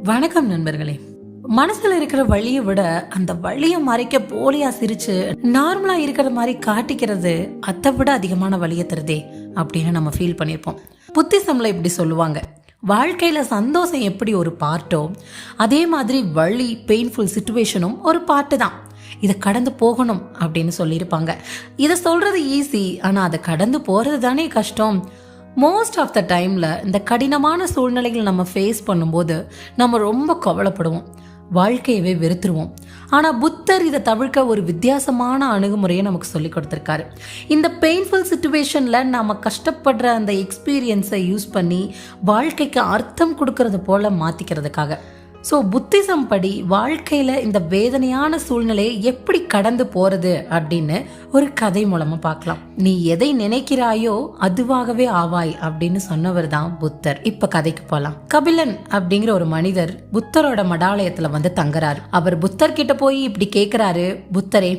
வணக்கம் நண்பர்களே. மனசுல இருக்கிற வழியை விட அந்த வழியை மறைக்க போலியா சிரிச்சு நார்மலா இருக்கிற மாதிரி காட்டிக்கிறது அதை விட அதிகமான வழியை தருதே அப்படின்னு நம்ம ஃபீல் பண்ணியிருப்போம். புத்திசம்ல இப்படி சொல்லுவாங்க, வாழ்க்கையில சந்தோஷம் எப்படி ஒரு பார்ட்டோ அதே மாதிரி வழி பெயின்ஃபுல் சிச்சுவேஷனும் ஒரு பார்ட்டு தான். இதை கடந்து போகணும் அப்படின்னு சொல்லியிருப்பாங்க. இதை சொல்றது ஈஸி, ஆனால் அதை கடந்து போறது தானே கஷ்டம். மோஸ்ட் ஆஃப் த டைமில் இந்த கடினமான சூழ்நிலைகள் நம்ம ஃபேஸ் பண்ணும்போது நம்ம ரொம்ப கவலைப்படுவோம், வாழ்க்கையவே வெறுத்துருவோம். ஆனால் புத்தர் இதை தவிர்க்க ஒரு வித்தியாசமான அணுகுமுறையை நமக்கு சொல்லி கொடுத்துருக்காரு. இந்த பெயின்ஃபுல் சிச்சுவேஷனில் நாம் கஷ்டப்படுற அந்த எக்ஸ்பீரியன்ஸை யூஸ் பண்ணி வாழ்க்கைக்கு அர்த்தம் கொடுக்கறது போல் மாற்றிக்கிறதுக்காக. ஸோ புத்திசம் படி வாழ்க்கையில் இந்த வேதனையான சூழ்நிலையை எப்படி கடந்து போகிறது அப்படின்னு ஒரு கதை மூலமாக பார்க்கலாம். நீ எதை நினைக்கிறாயோ அதுவாகவே ஆவாய் அப்படின்னு சொன்னவர் தான் புத்தர். இப்போ கதைக்கு போகலாம். கபிலன் அப்படிங்கிற ஒரு மனிதர் புத்தரோட மடாலயத்தில் வந்து தங்குறாரு. அவர் புத்தர் கிட்ட போய் இப்படி கேட்குறாரு, புத்தரே,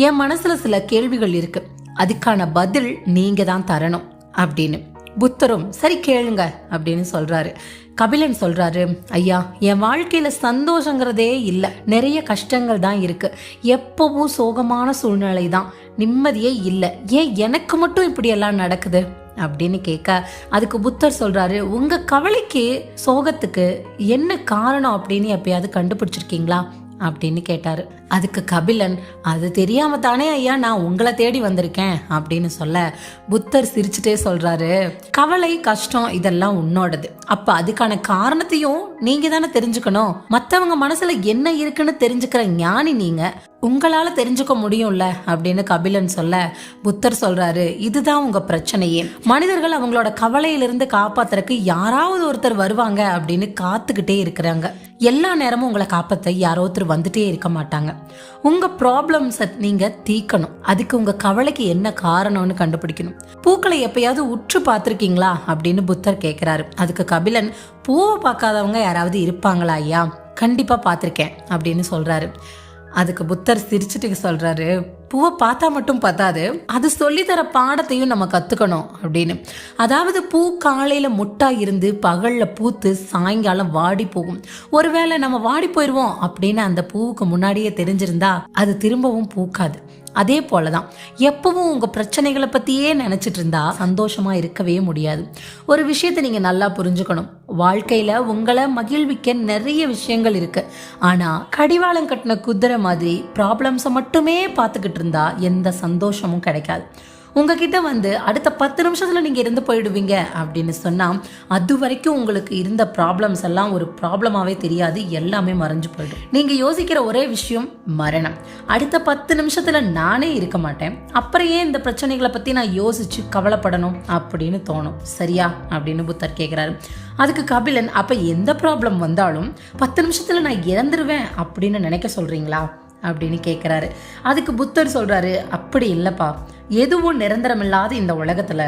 என் மனசுல சில கேள்விகள் இருக்கு, அதுக்கான பதில் நீங்க தான் தரணும் அப்படின்னு. புத்தரும் சரி கேளுங்க அப்படின்னு சொல்றாரு. கபிலன் சொல்றாரு, ஐயா, என் வாழ்க்கையில சந்தோஷங்கிறதே இல்லை, நிறைய கஷ்டங்கள் தான் இருக்கு, எப்பவும் சோகமான சூழ்நிலை தான், நிம்மதியே இல்லை, ஏன் எனக்கு மட்டும் இப்படி எல்லாம் நடக்குது அப்படின்னு கேட்க, அதுக்கு புத்தர் சொல்றாரு, உங்க கவலைக்கு சோகத்துக்கு என்ன காரணம் அப்படின்னு எப்பயாவது கண்டுபிடிச்சிருக்கீங்களா அப்படின்னு கேட்டாரு. அதுக்கு கபிலன், அது தெரியாம தானே ஐயா நான் உங்களை தேடி வந்திருக்கேன் அப்படின்னு சொல்ல, புத்தர் சிரிச்சுட்டே சொல்றாரு, கவலை கஷ்டம் இதெல்லாம் உன்னோடது, அப்ப அதுக்கான காரணத்தையும் நீங்க தானே தெரிஞ்சுக்கணும். மற்றவங்க மனசுல என்ன இருக்குன்னு தெரிஞ்சுக்கிற ஞானி நீங்க, உங்களால தெரிஞ்சுக்க முடியும்ல அப்படின்னு கபிலன் சொல்ல, புத்தர் சொல்றாரு, இதுதான் உங்க பிரச்சனையே. மனிதர்கள் அவங்களோட கவலையிலிருந்து காப்பாத்துறதுக்கு யாராவது ஒருத்தர் வருவாங்க அப்படின்னு காத்துக்கிட்டே இருக்கிறாங்க. எல்லா நேரமும் உங்களை காப்பாற்ற யாரோ ஒருத்தர் வந்துட்டே இருக்க மாட்டாங்க. உங்க ப்ராப்ளம்ஸை நீங்க தீக்கணும், அதுக்கு உங்க கவலைக்கு என்ன காரணம்னு கண்டுபிடிக்கணும். பூக்களை எப்பயாவது உற்று பார்த்துருக்கீங்களா அப்படின்னு புத்தர் கேட்கிறாரு. அதுக்கு கபிலன், பூவை பார்க்காதவங்க யாராவது இருப்பாங்களா ஐயா? கண்டிப்பா பார்த்துருக்கேன் அப்படின்னு சொல்றாரு. அதுக்கு புத்தர் சிரிச்சுட்டு சொல்றாரு, பூவை பார்த்தா மட்டும் பத்தாது, அது சொல்லித்தர பாடத்தையும் நம்ம கத்துக்கணும் அப்படின்னு. அதாவது பூ காலையில முட்டா இருந்து பகல்ல பூத்து சாயங்காலம் வாடி போகும். ஒருவேளை நம்ம வாடி போயிடுவோம் அப்படின்னு அந்த பூவுக்கு முன்னாடியே தெரிஞ்சிருந்தா அது திரும்பவும் பூக்காது. அதே போலதான் எப்பவும் உங்க பிரச்சனைகளை பத்தியே நினைச்சிட்டு இருந்தா சந்தோஷமா இருக்கவே முடியாது. ஒரு விஷயத்தை நீங்க நல்லா புரிஞ்சுக்கணும், வாழ்க்கையில உங்களை மகிழ்விக்க நிறைய விஷயங்கள் இருக்கு. ஆனா கடிவாளம் கட்டின குதிரை மாதிரி ப்ராப்ளம்ஸை மட்டுமே பார்த்துக்கிட்டு இருந்தா எந்த சந்தோஷமும் கிடைக்காது. உங்ககிட்ட வந்து அடுத்த 10 நிமிஷத்துல நீங்க இருந்து போயிடுவீங்க அப்படின்னு சொன்னா அது வரைக்கும் உங்களுக்கு இருந்த ப்ராப்ளம்ஸ் எல்லாம் ஒரு ப்ராப்ளமாவே தெரியாது, எல்லாமே மறைஞ்சு போயிடும். நீங்க யோசிக்கிற ஒரே விஷயம் மரணம். அடுத்த 10 நிமிஷத்துல நானே இருக்க மாட்டேன், அப்புறம் ஏன் இந்த பிரச்சனைகளை பத்தி நான் யோசிச்சு கவலைப்படணும் அப்படின்னு தோணும். சரியா அப்படின்னு புத்தர் கேட்கிறாரு. அதுக்கு கபிலன், அப்ப எந்த ப்ராப்ளம் வந்தாலும் 10 நிமிஷத்துல நான் இறந்துருவேன் அப்படின்னு நினைக்க சொல்றீங்களா அப்படின்னு கேட்குறாரு. அதுக்கு புத்தர் சொல்றாரு, அப்படி இல்லைப்பா, எதுவும் நிரந்தரம் இல்லாத இந்த உலகத்துல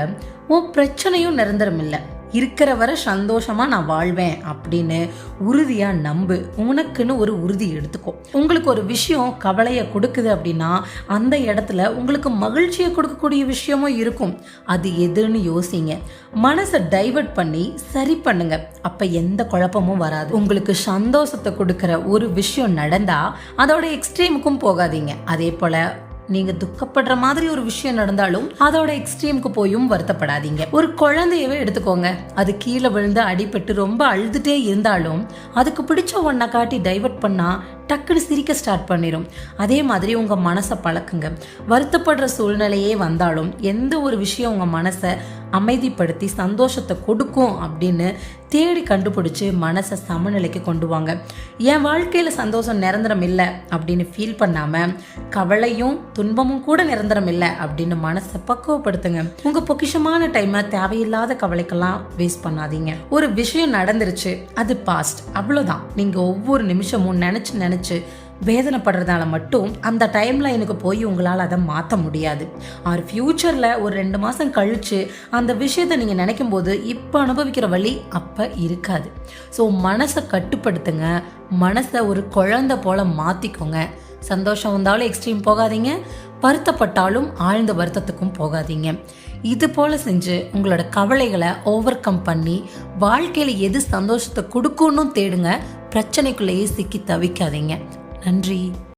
உன் பிரச்சனையும் நிரந்தரம் இல்லை, இருக்கிற வரை சந்தோஷமா நான் வாழ்வேன் அப்படின்னு உறுதியா நம்பு. உனக்குன்னு ஒரு உறுதி எடுத்துக்கோ. உங்களுக்கு ஒரு விஷயம் கவலையை கொடுக்குது அப்படின்னா அந்த இடத்துல உங்களுக்கு மகிழ்ச்சியை கொடுக்கக்கூடிய விஷயமும் இருக்கும், அது எதுன்னு யோசிங்க. மனசை டைவர்ட் பண்ணி சரி பண்ணுங்க, அப்ப எந்த குழப்பமும் வராது. உங்களுக்கு சந்தோஷத்தை கொடுக்கிற ஒரு விஷயம் நடந்தா அதோட எக்ஸ்ட்ரீமுக்கும் போகாதீங்க. அதே போல நீங்க துக்கப்படுற மாதிரி ஒரு விஷயம் நடந்தாலும் அதோட எக்ஸ்ட்ரீமுக்கு போயும் வருத்தப்படாதீங்க. ஒரு குழந்தையவே எடுத்துக்கோங்க, அது கீழே விழுந்து அடிபட்டு ரொம்ப அழுதுட்டே இருந்தாலும் அதுக்கு பிடிச்ச ஒன்றை காட்டி டைவர்ட் பண்ணா டக்குன்னு சிரிக்க ஸ்டார்ட் பண்ணிடும். அதே மாதிரி உங்க மனசை பழக்குங்க. வருத்தப்படுற சூழ்நிலையே வந்தாலும் எந்த ஒரு விஷயம் உங்க மனசை அமைதிப்படுத்தி சந்தோஷத்தை கொடுக்கும் அப்படின்னு தேடி கண்டுபிடிச்சு மனசை சமநிலைக்கு கொண்டு வாங்க. என் வாழ்க்கையில சந்தோஷம் நிரந்தரம் இல்லை அப்படின்னு ஃபீல் பண்ணாம கவலையும் துன்பமும் கூட நிரந்தரம் இல்லை அப்படின்னு மனசை பக்குவப்படுத்துங்க. உங்க பொக்கிஷமான டைமை தேவையில்லாத கவலைக்கெல்லாம் வேஸ்ட் பண்ணாதீங்க. ஒரு விஷயம் நடந்துருச்சு, அது பாஸ்ட், அவ்வளோதான். நீங்க ஒவ்வொரு நிமிஷமும் நினைச்சு வேதனைப்படுறதால மட்டும் அந்த டைம்ல எனக்கு போய் உங்களால் அதை மாற்ற முடியாது. ஆர் ஃபியூச்சர்ல ஒரு 2 மாசம் கழிச்சு அந்த விஷயத்தை நீங்க நினைக்கும் போது இப்போ அனுபவிக்கிற வழி அப்ப இருக்காது. ஸோ மனசை கட்டுப்படுத்துங்க, மனசை ஒரு குழந்தை போல மாத்திக்கோங்க. சந்தோஷம் வந்தாலும் எக்ஸ்ட்ரீம் போகாதீங்க, வருத்தப்பட்டாலும் ஆழ்ந்த வருத்தத்துக்கும் போகாதீங்க. இது போல செஞ்சு உங்களோட கவலைகளை ஓவர் கம் பண்ணி வாழ்க்கையில எது சந்தோஷத்தை கொடுக்கும்னு தேடுங்க. பிரச்சனைக்குள்ளேயே சிக்கி தவிக்காதீங்க. நன்றி.